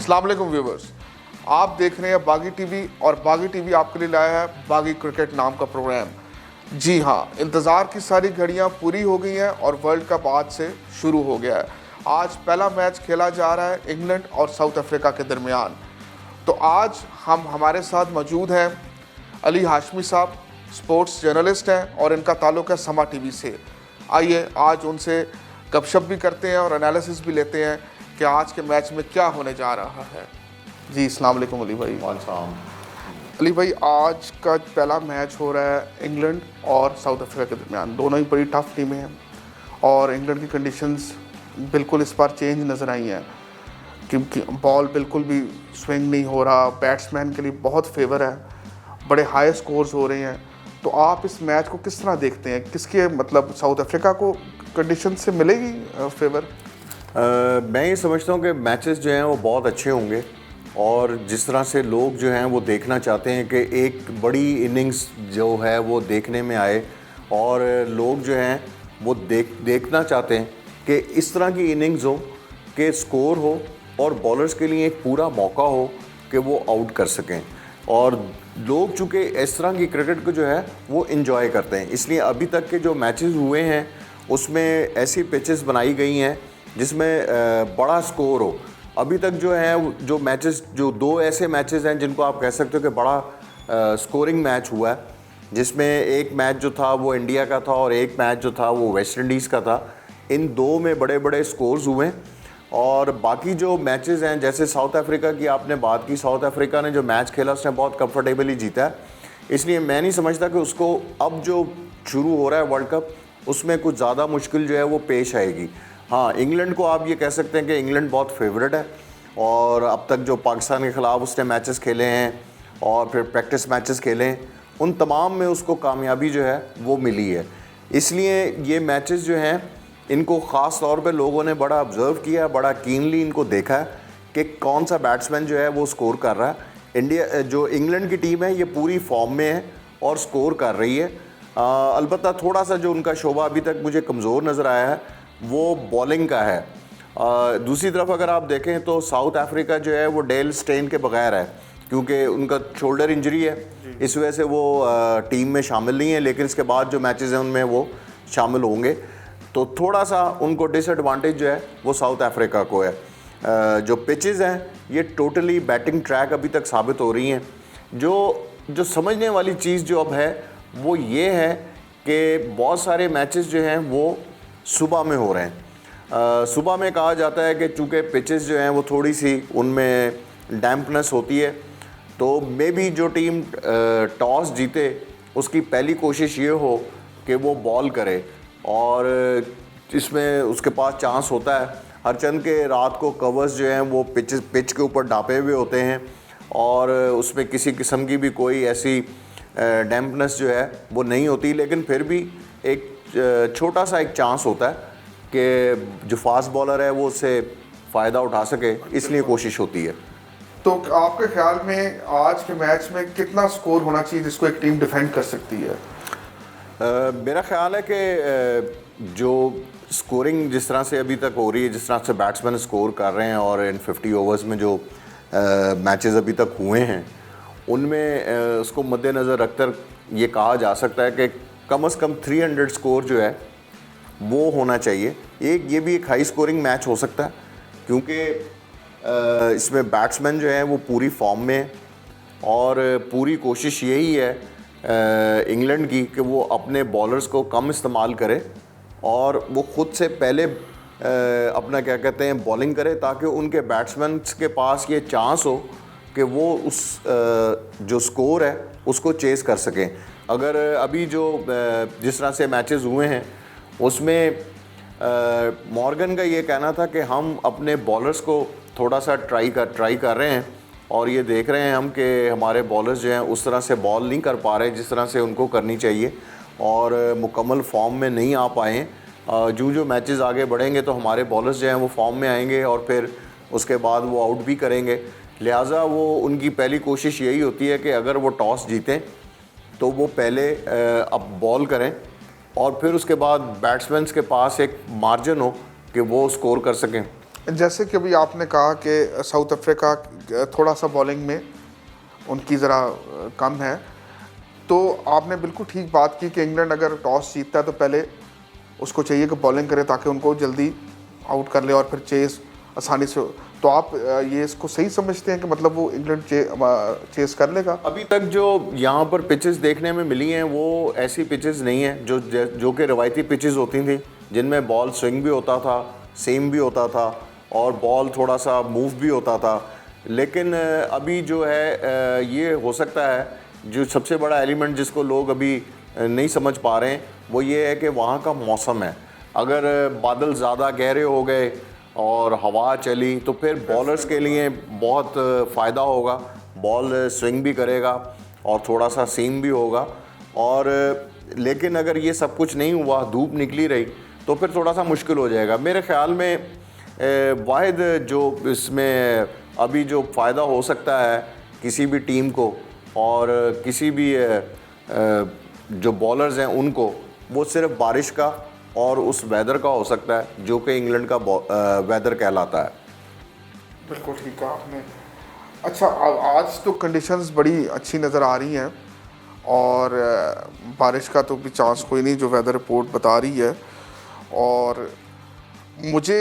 अस्सलाम वालेकुम व्यूवर्स, आप देख रहे हैं बागी टीवी और बागी टीवी आपके लिए लाया है बागी क्रिकेट नाम का प्रोग्राम। जी हाँ, इंतज़ार की सारी घड़ियां पूरी हो गई हैं और वर्ल्ड कप आज से शुरू हो गया है। आज पहला मैच खेला जा रहा है इंग्लैंड और साउथ अफ्रीका के दरमियान। तो आज हमारे साथ मौजूद हैं अली हाशमी साहब, स्पोर्ट्स जर्नलिस्ट हैं और इनका ताल्लुक़ है समा टीवी से। आइए आज उनसे गपशप भी करते हैं और एनालिसिस भी लेते हैं कि आज के मैच में क्या होने जा रहा है। जी अस्सलाम वालेकुम अली भाई। अली भाई, आज का पहला मैच हो रहा है इंग्लैंड और साउथ अफ्रीका के दरमियान। दोनों ही बड़ी टफ टीमें हैं और इंग्लैंड की कंडीशंस बिल्कुल इस बार चेंज नज़र आई हैं क्योंकि बॉल बिल्कुल भी स्विंग नहीं हो रहा। बैट्समैन के लिए बहुत फेवर है, बड़े हाई स्कोर्स हो रहे हैं। तो आप इस मैच को किस तरह देखते हैं? किसके मतलब साउथ अफ्रीका को कंडीशन से मिलेगी फेवर? मैं ये समझता हूँ कि मैचेस जो हैं वो बहुत अच्छे होंगे और जिस तरह से लोग जो हैं वो देखना चाहते हैं कि एक बड़ी इनिंग्स जो है वो देखने में आए और लोग जो हैं वो देखना चाहते हैं कि इस तरह की इनिंग्स हो कि स्कोर हो और बॉलर्स के लिए एक पूरा मौका हो कि वो आउट कर सकें। और लोग चूँकि इस तरह की क्रिकेट को जो है वो इन्जॉय करते हैं, इसलिए अभी तक के जो मैचेस हुए हैं उसमें ऐसी पिचेस बनाई गई हैं जिसमें बड़ा स्कोर हो। अभी तक जो है जो मैचेस, जो दो ऐसे मैचेस हैं जिनको आप कह सकते हो कि बड़ा स्कोरिंग मैच हुआ है, जिसमें एक मैच जो था वो इंडिया का था और एक मैच जो था वो वेस्ट इंडीज़ का था। इन दो में बड़े बड़े स्कोर्स हुए हैं। और बाकी जो मैचेस हैं, जैसे साउथ अफ्रीका की आपने बात की, साउथ अफ्रीका ने जो मैच खेला उसने बहुत कंफर्टेबली जीता है, इसलिए मैं नहीं समझता कि उसको अब जो शुरू हो रहा है वर्ल्ड कप उसमें कुछ ज़्यादा मुश्किल जो है वो पेश आएगी। हाँ, इंग्लैंड को आप ये कह सकते हैं कि इंग्लैंड बहुत फेवरेट है और अब तक जो पाकिस्तान के ख़िलाफ़ उसने मैचेस खेले हैं और फिर प्रैक्टिस मैचेस खेले हैं, उन तमाम में उसको कामयाबी जो है वो मिली है। इसलिए ये मैचेस जो हैं इनको ख़ास तौर पे लोगों ने बड़ा ऑब्ज़र्व किया, बड़ा कीनली इनको देखा है कि कौन सा बैट्समैन जो है वो स्कोर कर रहा है। जो इंग्लैंड की टीम है ये पूरी फॉर्म में है और स्कोर कर रही है। अलबत्ता थोड़ा सा जो उनका शोबा अभी तक मुझे कमज़ोर नज़र आया है वो बॉलिंग का है। दूसरी तरफ अगर आप देखें तो साउथ अफ्रीका जो है वो डेल स्टेन के बगैर है क्योंकि उनका शोल्डर इंजरी है, इस वजह से वो टीम में शामिल नहीं है, लेकिन इसके बाद जो मैचेस हैं उनमें वो शामिल होंगे। तो थोड़ा सा उनको डिसएडवांटेज जो है वो साउथ अफ्रीका को है। जो पिचेस हैं ये टोटली बैटिंग ट्रैक अभी तक साबित हो रही हैं। जो समझने वाली चीज़ जो अब है वो ये है कि बहुत सारे मैचेस जो हैं वो सुबह में हो रहे हैं। सुबह में कहा जाता है कि चूँकि पिचेस जो हैं वो थोड़ी सी उनमें डैम्पनेस होती है, तो मे बी जो टीम टॉस जीते उसकी पहली कोशिश ये हो कि वो बॉल करे और इसमें उसके पास चांस होता है। हरचंद के रात को कवर्स जो हैं वो पिच के ऊपर ढापे हुए होते हैं और उसमें किसी किस्म की भी कोई ऐसी डैम्पनेस जो है वो नहीं होती, लेकिन फिर भी एक छोटा सा एक चांस होता है कि जो फास्ट बॉलर है वो उससे फ़ायदा उठा सके, इसलिए कोशिश होती है। तो आपके ख्याल में आज के मैच में कितना स्कोर होना चाहिए जिसको एक टीम डिफेंड कर सकती है? मेरा ख्याल है कि जो स्कोरिंग जिस तरह से अभी तक हो रही है, जिस तरह से बैट्समैन स्कोर कर रहे हैं और इन 50 ओवर्स में जो मैचेस अभी तक हुए हैं उनमें उसको मद्देनज़र रखकर ये कहा जा सकता है कि कम से कम 300 स्कोर जो है वो होना चाहिए। ये भी एक हाई स्कोरिंग मैच हो सकता है क्योंकि इसमें बैट्समैन जो है वो पूरी फॉर्म में है और पूरी कोशिश यही है इंग्लैंड की कि वो अपने बॉलर्स को कम इस्तेमाल करे और वो ख़ुद से पहले अपना क्या कहते हैं बॉलिंग करे, ताकि उनके बैट्समैन के पास ये चांस हो कि वो उस जो स्कोर है उसको चेस कर सकें। अगर अभी जो जिस तरह से मैचेस हुए हैं उसमें मॉर्गन का ये कहना था कि हम अपने बॉलर्स को थोड़ा सा ट्राई कर रहे हैं और ये देख रहे हैं हम कि हमारे बॉलर्स जो हैं उस तरह से बॉल नहीं कर पा रहे जिस तरह से उनको करनी चाहिए और मुकम्मल फॉर्म में नहीं आ पाए हैं। जो मैचेस आगे बढ़ेंगे तो हमारे बॉलर्स जो हैं वो फॉर्म में आएंगे और फिर उसके बाद वो आउट भी करेंगे। लिहाजा वो उनकी पहली कोशिश यही होती है कि अगर वो टॉस जीतें तो वो पहले अब बॉल करें और फिर उसके बाद बैट्समैन के पास एक मार्जिन हो कि वो स्कोर कर सकें। जैसे कि अभी आपने कहा कि साउथ अफ्रीका थोड़ा सा बॉलिंग में उनकी ज़रा कम है, तो आपने बिल्कुल ठीक बात की कि इंग्लैंड अगर टॉस जीतता है तो पहले उसको चाहिए कि बॉलिंग करे ताकि उनको जल्दी आउट कर ले और फिर चेस आसानी से। तो आप ये इसको सही समझते हैं कि मतलब वो इंग्लैंड चेस कर लेगा? अभी तक जो यहाँ पर पिचेस देखने में मिली हैं वो ऐसी पिचेस नहीं हैं जो कि रवायती पिचेस होती थी, जिनमें बॉल स्विंग भी होता था, सेम भी होता था और बॉल थोड़ा सा मूव भी होता था। लेकिन अभी जो है ये हो सकता है, जो सबसे बड़ा एलिमेंट जिसको लोग अभी नहीं समझ पा रहे हैं वो ये है कि वहाँ का मौसम है। अगर बादल ज़्यादा गहरे हो गए और हवा चली तो फिर बॉलर्स के लिए बहुत फ़ायदा होगा, बॉल स्विंग भी करेगा और थोड़ा सा सीम भी होगा। और लेकिन अगर ये सब कुछ नहीं हुआ, धूप निकली रही, तो फिर थोड़ा सा मुश्किल हो जाएगा। मेरे ख़्याल में वाहिद जो इसमें अभी जो फ़ायदा हो सकता है किसी भी टीम को और किसी भी जो बॉलर्स हैं उनको, वो सिर्फ बारिश का और उस वेदर का हो सकता है जो कि इंग्लैंड का वेदर कहलाता है। बिल्कुल ठीक कहा आपने। अच्छा, आज तो कंडीशंस बड़ी अच्छी नज़र आ रही हैं और बारिश का तो भी चांस कोई नहीं जो वेदर रिपोर्ट बता रही है। और मुझे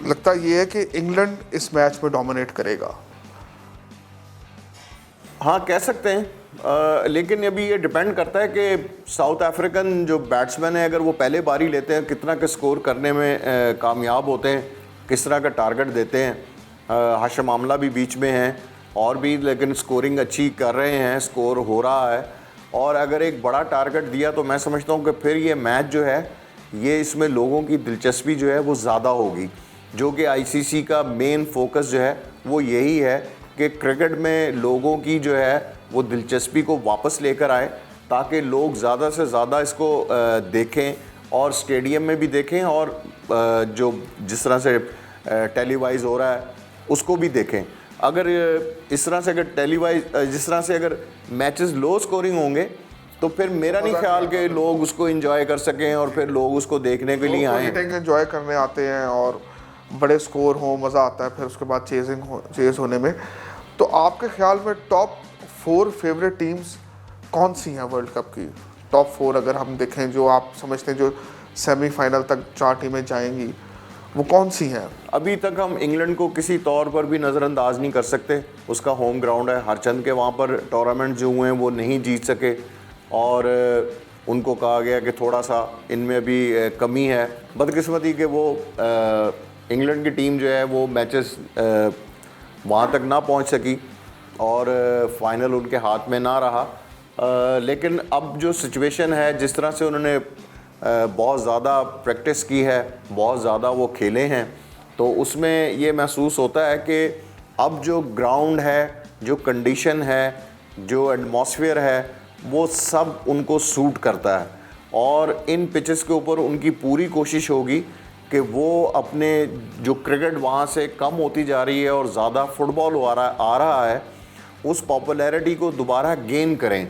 लगता ये है कि इंग्लैंड इस मैच में डोमिनेट करेगा। हाँ, कह सकते हैं। लेकिन अभी ये डिपेंड करता है कि साउथ अफ्रीकन जो बैट्समैन है, अगर वो पहले बारी लेते हैं, कितना का स्कोर करने में कामयाब होते हैं, किस तरह का टारगेट देते हैं। हाशिम आमला भी बीच में हैं और भी, लेकिन स्कोरिंग अच्छी कर रहे हैं, स्कोर हो रहा है। और अगर एक बड़ा टारगेट दिया तो मैं समझता हूँ कि फिर ये मैच जो है, ये इसमें लोगों की दिलचस्पी जो है वो ज़्यादा होगी, जो कि आईसीसी का मेन फोकस जो है वो यही है कि क्रिकेट में लोगों की जो है वो दिलचस्पी को वापस लेकर आए, ताकि लोग ज़्यादा से ज़्यादा इसको देखें और स्टेडियम में भी देखें और जो जिस तरह से टेलीवाइज हो रहा है उसको भी देखें। अगर इस तरह से अगर जिस तरह से अगर मैचेस लो स्कोरिंग होंगे तो फिर मेरा नहीं ख्याल कि लोग उसको एंजॉय कर सकें और फिर लोग उसको देखने के लिए आएँ। एंजॉय करने आते हैं और बड़े स्कोर हो, मज़ा आता है फिर उसके बाद चेस होने में। तो आपके ख्याल में टॉप 4 फेवरेट टीम्स कौन सी हैं वर्ल्ड कप की? टॉप 4 अगर हम देखें, जो आप समझते हैं जो सेमीफाइनल तक 4 टीमें जाएंगी, वो कौन सी हैं? अभी तक हम इंग्लैंड को किसी तौर पर भी नज़रअंदाज नहीं कर सकते। उसका होम ग्राउंड है, हरचंद के वहाँ पर टूर्नामेंट जो हुए हैं वो नहीं जीत सके और उनको कहा गया कि थोड़ा सा इनमें भी कमी है। बदकिस्मती कि वो इंग्लैंड की टीम जो है वो मैचेस वहाँ तक ना पहुँच सकी और फाइनल उनके हाथ में ना रहा। लेकिन अब जो सिचुएशन है, जिस तरह से उन्होंने बहुत ज़्यादा प्रैक्टिस की है, बहुत ज़्यादा वो खेले हैं, तो उसमें ये महसूस होता है कि अब जो ग्राउंड है, जो कंडीशन है, जो एटमॉस्फेयर है, वो सब उनको सूट करता है। और इन पिचेस के ऊपर उनकी पूरी कोशिश होगी कि वो अपने जो क्रिकेट वहाँ से कम होती जा रही है और ज़्यादा फुटबॉल आ रहा है, उस पॉपुलैरिटी को दोबारा गेन करें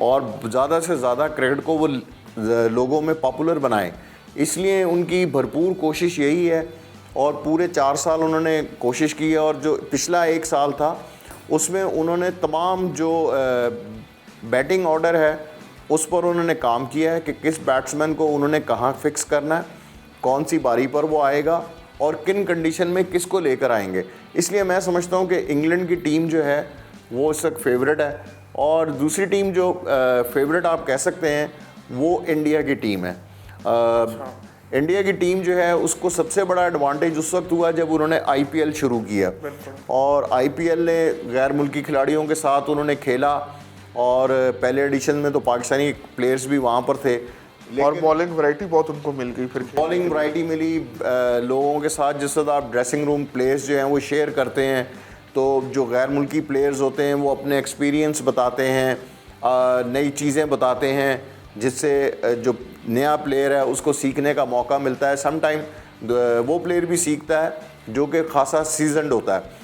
और ज़्यादा से ज़्यादा क्रिकेट को वो लोगों में पॉपुलर बनाएं। इसलिए उनकी भरपूर कोशिश यही है और पूरे 4 साल उन्होंने कोशिश की है। और जो पिछला 1 साल था उसमें उन्होंने तमाम जो बैटिंग ऑर्डर है उस पर उन्होंने काम किया है कि किस बैट्समैन को उन्होंने कहाँ फिक्स करना है, कौन सी बारी पर वो आएगा और किन कंडीशन में किसको लेकर आएंगे। इसलिए मैं समझता हूँ कि इंग्लैंड की टीम जो है वो इस वक्त फेवरेट है। और दूसरी टीम जो फेवरेट आप कह सकते हैं वो इंडिया की टीम है। इंडिया की टीम जो है उसको सबसे बड़ा एडवांटेज उस वक्त हुआ जब उन्होंने आईपीएल शुरू किया और आईपीएल ने गैर मुल्की खिलाड़ियों के साथ उन्होंने खेला और पहले एडिशन में तो पाकिस्तानी प्लेयर्स भी वहाँ पर थे और बॉलिंग वैरायटी बहुत उनको मिल गई। फिर बॉलिंग वैरायटी मिली लोगों के साथ। जिस तरह आप ड्रेसिंग रूम प्लेयर्स जो हैं वो शेयर करते हैं, तो जो गैर मुल्की प्लेयर्स होते हैं वो अपने एक्सपीरियंस बताते हैं, नई चीज़ें बताते हैं, जिससे जो नया प्लेयर है उसको सीखने का मौका मिलता है। सम टाइम वो प्लेयर भी सीखता है जो कि खासा सीजनड होता है।